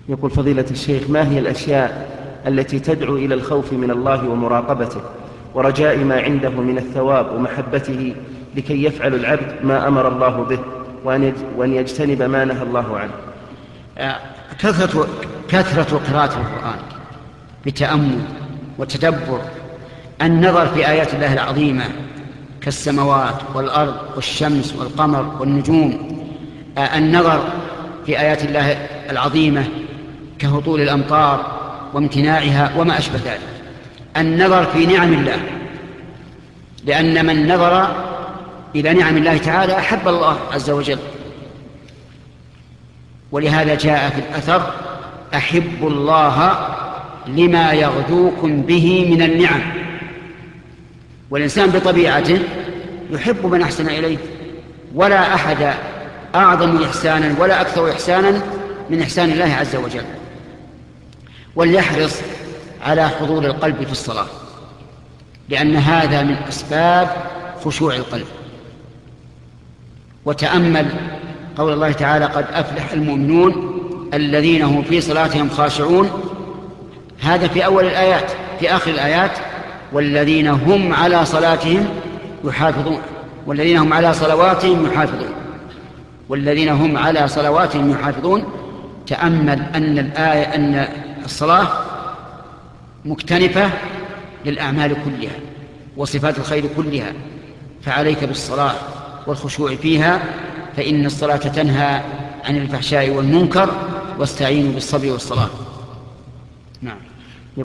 يقول فضيلة الشيخ: ما هي الأشياء التي تدعو إلى الخوف من الله ومراقبته ورجاء ما عنده من الثواب ومحبته لكي يفعل العبد ما أمر الله به وأن يجتنب ما نهى الله عنه؟ كثرة قراءة القرآن بتأمل وتدبر، النظر في آيات الله العظيمة كالسماوات والأرض والشمس والقمر والنجوم، النظر في آيات الله العظيمة كهطول الأمطار وامتناعها وما أشبه ذلك، النظر في نعم الله، لأن من نظر إلى نعم الله تعالى أحب الله عز وجل. ولهذا جاء في الأثر: أحب الله لما يغدوكم به من النعم. والإنسان بطبيعته يحب من أحسن إليه، ولا أحد أعظم إحسانا ولا أكثر إحسانا من إحسان الله عز وجل. وليحرص على حضور القلب في الصلاة، لأن هذا من أسباب خشوع القلب. وتأمل قول الله تعالى: قد أفلح المؤمنون الذين هم في صلاتهم خاشعون، هذا في أول الآيات. في آخر الآيات: والذين هم على صلاتهم يحافظون، والذين هم على صلواتهم يحافظون، والذين هم على صلواتهم يحافظون. تأمل أن الصلاة مكتنفة للأعمال كلها وصفات الخير كلها، فعليك بالصلاة والخشوع فيها، فإن الصلاة تنهى عن الفحشاء والمنكر، واستعينوا بالصبر والصلاة. نعم.